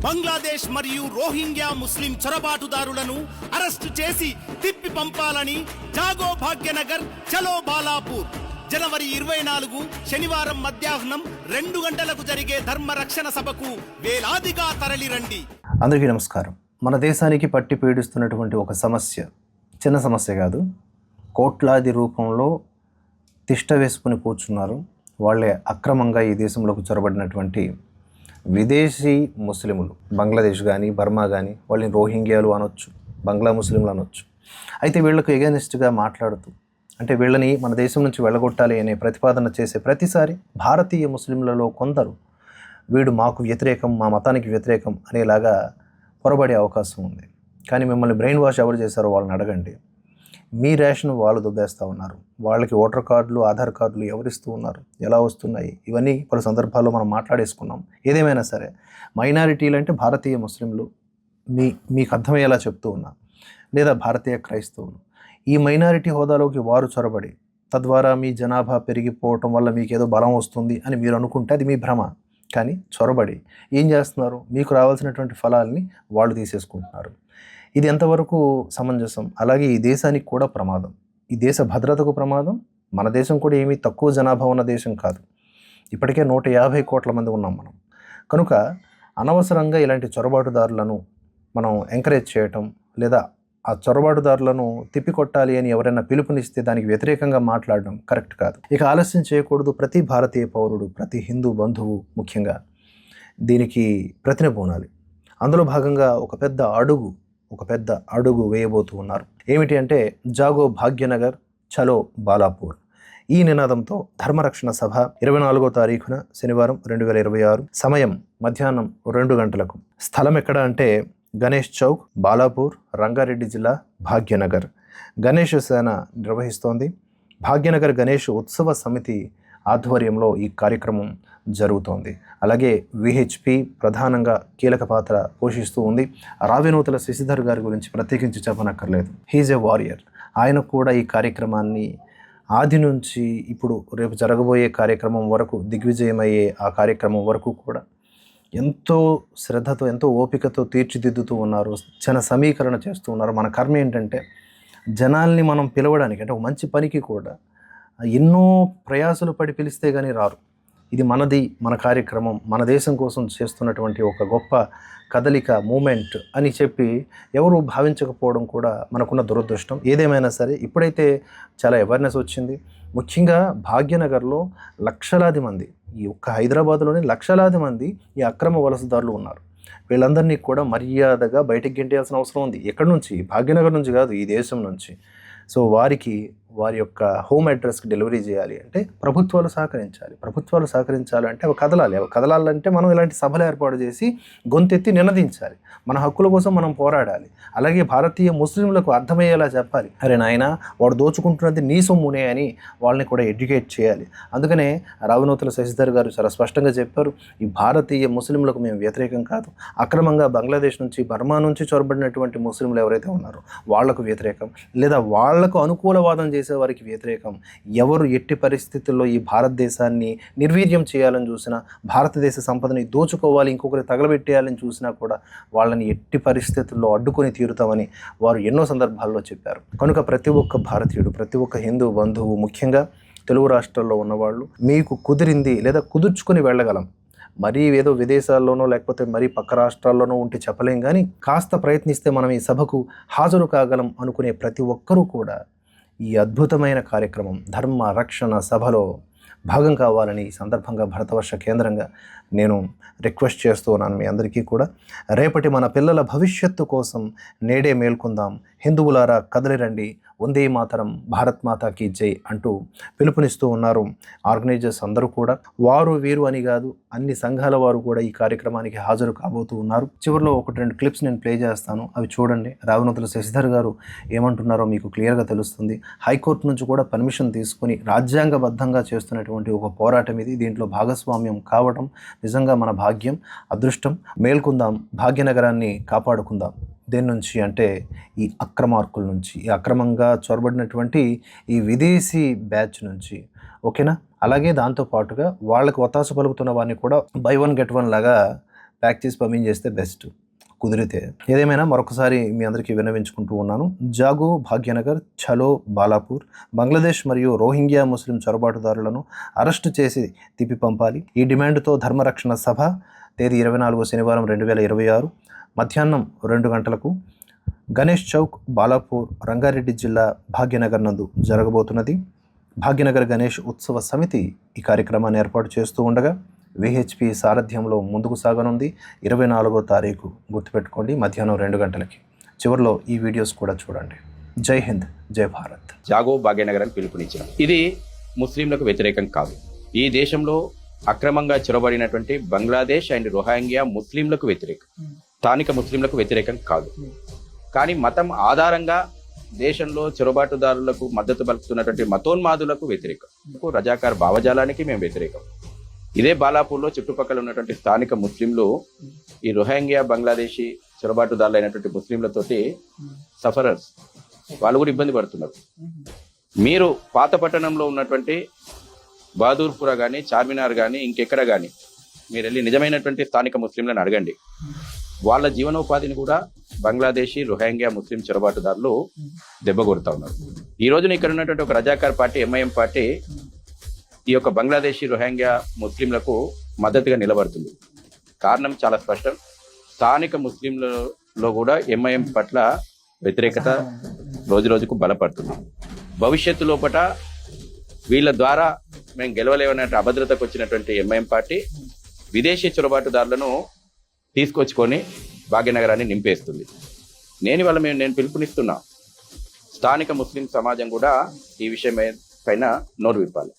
బంగ్లాదేశ్ మరియు రోహింగ్యా ముస్లిం చొరబాటుదారులను అరెస్టు చేసి తిప్పి పంపాలని జాగో భాగ్యనగర్ చలో బాలాపూర్ జనవరి 24 శనివారం మధ్యాహ్నం 2 గంటలకు జరిగే ధర్మ రక్షణ సభకు వేలాదిగా తరలిరండి. అందరికీ నమస్కారం. మన దేశానికి పట్టి పీడిస్తున్నటువంటి ఒక సమస్య చిన్న సమస్య కాదు, కోట్లాది రూపంలో తిష్ట వేసుకుని కూర్చున్నారు. వాళ్ళే అక్రమంగా ఈ దేశంలోకి చొరబడినటువంటి విదేశీ ముస్లిములు. బంగ్లాదేశ్ కానీ బర్మా కానీ వాళ్ళని రోహింగ్యాలు అనొచ్చు, బంగ్లా ముస్లింలు అనొచ్చు. అయితే వీళ్లకు ఎగెనిస్ట్గా మాట్లాడుతూ, అంటే వీళ్ళని మన దేశం నుంచి వెళ్ళగొట్టాలి అనే ప్రతిపాదన చేసే ప్రతిసారి భారతీయ ముస్లింలలో కొందరు వీడు మాకు వ్యతిరేకం, మా మతానికి వ్యతిరేకం అనేలాగా పొరబడే అవకాశం ఉంది. కానీ మిమ్మల్ని బ్రెయిన్ వాష్ ఎవరు చేశారో వాళ్ళని అడగండి. మీ రేషన్ వాళ్ళు దుబ్బేస్తూ ఉన్నారు. వాళ్ళకి ఓటర్ కార్డులు, ఆధార్ కార్డులు ఎవరిస్తూ ఉన్నారు, ఎలా వస్తున్నాయి, ఇవన్నీ పలు సందర్భాల్లో మనం మాట్లాడేసుకున్నాం. ఏదేమైనా సరే మైనారిటీలు అంటే భారతీయ ముస్లింలు, మీకు అర్థమయ్యేలా చెప్తూ ఉన్నా, లేదా భారతీయ క్రైస్తవులు. ఈ మైనారిటీ హోదాలోకి వారు చొరబడి తద్వారా మీ జనాభా పెరిగిపోవటం వల్ల మీకు ఏదో బలం వస్తుంది అని మీరు అనుకుంటే అది మీ భ్రమ. కానీ చొరబడి ఏం చేస్తున్నారు, మీకు రావాల్సినటువంటి ఫలాల్ని వాళ్ళు తీసేసుకుంటున్నారు. ఇది ఎంతవరకు సమంజసం? అలాగే ఈ దేశానికి కూడా ప్రమాదం, ఈ దేశ భద్రతకు ప్రమాదం. మన దేశం కూడా ఏమీ తక్కువ జనాభా ఉన్న దేశం కాదు. ఇప్పటికే 150 కోట్ల మంది ఉన్నాం మనం. కనుక అనవసరంగా ఇలాంటి చొరబాటుదారులను మనం ఎంకరేజ్ చేయటం, లేదా ఆ చొరబాటుదారులను తిప్పికొట్టాలి అని ఎవరైనా పిలుపునిస్తే దానికి వ్యతిరేకంగా మాట్లాడడం కరెక్ట్ కాదు. ఇక ఆలస్యం చేయకూడదు. ప్రతి భారతీయ పౌరుడు, ప్రతి హిందూ బంధువు ముఖ్యంగా దీనికి ప్రతినబూనాలి. అందులో భాగంగా ఒక పెద్ద అడుగు వేయబోతూ ఉన్నారు. ఏమిటి అంటే జాగో భాగ్యనగర్ చలో బాలాపూర్. ఈ నినాదంతో ధర్మరక్షణ సభ 24వ తారీఖున శనివారం 2026 సమయం మధ్యాహ్నం 2 గంటలకు. స్థలం ఎక్కడ అంటే గణేష్ చౌక్, బాలాపూర్, రంగారెడ్డి జిల్లా, భాగ్యనగర్. గణేష్ సేన నిర్వహిస్తోంది. భాగ్యనగర్ గణేష్ ఉత్సవ సమితి ఆధ్వర్యంలో ఈ కార్యక్రమం జరుగుతోంది. అలాగే విహెచ్పి ప్రధానంగా కీలక పాత్ర పోషిస్తూ ఉంది. రావినూతల శశిధర్ గారి గురించి ప్రత్యేకించి చెప్పనక్కర్లేదు. He's a warrior. ఆయన కూడా ఈ కార్యక్రమాన్ని ఆది నుంచి ఇప్పుడు రేపు జరగబోయే కార్యక్రమం వరకు, దిగ్విజయమయ్యే ఆ కార్యక్రమం వరకు కూడా ఎంతో శ్రద్ధతో, ఎంతో ఓపికతో తీర్చిదిద్దుతూ ఉన్నారు, జన సమీకరణ చేస్తూ ఉన్నారు. మన కర్మ ఏంటంటే జనాల్ని మనం పిలవడానికి, అంటే ఒక మంచి పనికి కూడా ఎన్నో ప్రయాసలు పడి పిలిస్తే కానీ రారు. ఇది మనది, మన కార్యక్రమం, మన దేశం కోసం చేస్తున్నటువంటి ఒక గొప్ప కదలిక, మూమెంట్ అని చెప్పి ఎవరు భావించకపోవడం కూడా మనకున్న దురదృష్టం. ఏదేమైనా సరే ఇప్పుడైతే చాలా అవేర్నెస్ వచ్చింది. ముఖ్యంగా భాగ్యనగర్లో లక్షలాది మంది, ఈ ఒక్క హైదరాబాద్లోనే లక్షలాది మంది ఈ అక్రమ వలసదారులు ఉన్నారు. వీళ్ళందరినీ కూడా మర్యాదగా బయటికి గెంటేయాల్సిన అవసరం ఉంది. ఎక్కడి నుంచి? భాగ్యనగర్ నుంచి కాదు, ఈ దేశం నుంచి. సో వారికి వారి యొక్క హోమ్ అడ్రస్కి డెలివరీ చేయాలి అంటే ప్రభుత్వాలు సహకరించాలి అంటే అవి కదలాలంటే మనం ఇలాంటి సభలు ఏర్పాటు చేసి గొంతెత్తి నినదించాలి. మన హక్కుల కోసం మనం పోరాడాలి. అలాగే భారతీయ ముస్లింలకు అర్థమయ్యేలా చెప్పాలి, అరే నాయన వాడు దోచుకుంటున్నది నీ సొమ్మునే అని వాళ్ళని కూడా ఎడ్యుకేట్ చేయాలి. అందుకనే రావినూతల శశిధర్ గారు చాలా స్పష్టంగా చెప్పారు, ఈ భారతీయ ముస్లింలకు మేము వ్యతిరేకం కాదు. అక్రమంగా బంగ్లాదేశ్ నుంచి, బర్మా నుంచి చొరబడినటువంటి ముస్లింలు ఎవరైతే ఉన్నారో వాళ్లకు వ్యతిరేకం, లేదా వాళ్లకు అనుకూలవాదం చేసే వారికి వ్యతిరేకం. ఎవరు ఎట్టి పరిస్థితుల్లో ఈ భారతదేశాన్ని నిర్వీర్యం చేయాలని చూసినా, భారతదేశ సంపదని దోచుకోవాలి, ఇంకొకరి తగలబెట్టేయాలని చూసినా కూడా వాళ్ళని ఎట్టి పరిస్థితుల్లో అడ్డుకొని తీరుతామని వారు ఎన్నో సందర్భాల్లో చెప్పారు. కనుక ప్రతి ఒక్క భారతీయుడు, ప్రతి ఒక్క హిందూ బంధువు, ముఖ్యంగా తెలుగు రాష్ట్రాల్లో ఉన్నవాళ్ళు, మీకు కుదిరింది లేదా కుదుర్చుకొని వెళ్ళగలం. మరీ ఏదో విదేశాల్లోనో లేకపోతే మరీ పక్క రాష్ట్రాల్లోనో ఉంటే చెప్పలేం, కానీ కాస్త ప్రయత్నిస్తే మనం ఈ సభకు హాజరు కాగలం అనుకునే ప్రతి ఒక్కరూ కూడా ఈ అద్భుతమైన కార్యక్రమం ధర్మ రక్షణ సభలో భాగం కావాలని ఈ సందర్భంగా భరతవర్ష కేంద్రంగా నేను రిక్వెస్ట్ చేస్తూ ఉన్నాను మీ అందరికీ కూడా. రేపటి మన పిల్లల భవిష్యత్తు కోసం నేడే మేల్కొందాం, హిందువులారా కదలిరండి, వందే మాతరం, భారత్ మాతాకి జై అంటూ పిలుపునిస్తూ ఉన్నారు ఆర్గనైజర్స్ అందరూ కూడా. వారు వీరు అని కాదు, అన్ని సంఘాల వారు కూడా ఈ కార్యక్రమానికి హాజరు కాబోతూ ఉన్నారు. చివరిలో 1-2 క్లిప్స్ నేను ప్లే చేస్తాను, అవి చూడండి. రావినూతల శశిధర్ గారు ఏమంటున్నారో మీకు క్లియర్గా తెలుస్తుంది. హైకోర్టు నుంచి కూడా పర్మిషన్ తీసుకుని రాజ్యాంగబద్ధంగా చేస్తున్నటువంటి ఒక పోరాటం ఇది. దీంట్లో భాగస్వామ్యం కావడం నిజంగా మన భాగ్యం, అదృష్టం. మేల్కొందాం, భాగ్యనగరాన్ని కాపాడుకుందాం. దేని నుంచి అంటే ఈ అక్రమార్కుల నుంచి, ఈ అక్రమంగా చొరబడినటువంటి ఈ విదేశీ బ్యాచ్ నుంచి. ఓకేనా? అలాగే దాంతోపాటుగా వాళ్ళకి ఒత్తాస పలుకుతున్న వారిని కూడా బై 1 గెట్ 1 లాగా ప్యాక్ చేసి పంపించేస్తే బెస్ట్ కుదిరితే. ఏదేమైనా మరొకసారి మీ అందరికీ విన్నవించుకుంటూ ఉన్నాను. జాగో భాగ్యనగర్, చలో బాలాపూర్, బంగ్లాదేశ్ మరియు రోహింగ్యా ముస్లిం చొరబాటుదారులను అరెస్టు చేసి తిప్పి పంపాలి. ఈ డిమాండ్తో ధర్మరక్షణ సభ తేదీ 24 శనివారం 2026 మధ్యాహ్నం 2 గంటలకు గణేష్ చౌక్, బాలాపూర్, రంగారెడ్డి జిల్లా భాగ్యనగర్ నందు జరగబోతున్నది. భాగ్యనగర్ గణేష్ ఉత్సవ సమితి ఈ కార్యక్రమాన్ని ఏర్పాటు చేస్తూ ఉండగా విహెచ్పి సారథ్యంలో ముందుకు సాగనుంది. 24వ తారీఖు గుర్తుపెట్టుకోండి, మధ్యాహ్నం 2 గంటలకి. చివరిలో ఈ వీడియోస్ కూడా చూడండి. జై హింద్, జై భారత్. జాగో భాగ్యనగరాన్ని పిలుపునిచ్చాం. ఇది ముస్లింలకు వ్యతిరేకం కాదు. ఈ దేశంలో అక్రమంగా చొరబడినటువంటి బంగ్లాదేశ్ అండ్ రోహింగ్యా ముస్లింలకు వ్యతిరేకం, స్థానిక ముస్లింలకు వ్యతిరేకం కాదు. కానీ మతం ఆధారంగా దేశంలో చొరబాటుదారులకు మద్దతు పలుకుతున్నటువంటి మతోన్మాదులకు వ్యతిరేకం, రజాకార్ భావజాలానికి మేము వ్యతిరేకం. ఇదే బాలాపూర్లో చుట్టుపక్కల ఉన్నటువంటి స్థానిక ముస్లింలు ఈ రోహింగ్యా బంగ్లాదేశీ చొరబాటుదారులు అయినటువంటి ముస్లింలతోటి సఫరర్స్, వాళ్ళు కూడా ఇబ్బంది పడుతున్నారు. మీరు పాత పట్టణంలో ఉన్నటువంటి బహదూర్పుర కానీ, చార్మినార్ కానీ, ఇంకెక్కడ కానీ మీరు వెళ్ళి నిజమైనటువంటి స్థానిక ముస్లింలను అడగండి. వాళ్ళ జీవనోపాధిని కూడా బంగ్లాదేశీ రోహింగ్యా ముస్లిం చొరబాటుదారులు దెబ్బ కొడుతూ ఉన్నారు. ఈ రోజున ఇక్కడ ఉన్నటువంటి ఒక రజాకార్ పార్టీ, ఎంఐఎం పార్టీ ఈ యొక్క బంగ్లాదేశీ రోహింగ్యా ముస్లింలకు మద్దతుగా నిలబడుతుంది. కారణం చాలా స్పష్టం. స్థానిక ముస్లింలలో కూడా ఎంఐఎం పట్ల వ్యతిరేకత రోజు రోజుకు బలపడుతుంది. భవిష్యత్తు లోపల వీళ్ళ ద్వారా మేము గెలవలేమనే అభద్రతకు వచ్చినటువంటి ఎంఐఎం పార్టీ విదేశీ చొరబాటుదారులను తీసుకొచ్చుకొని భాగ్యనగరాన్ని నింపేస్తుంది. నేను పిలుపునిస్తున్నా, స్థానిక ముస్లిం సమాజం కూడా ఈ విషయం పైన నోరు విప్పాలి.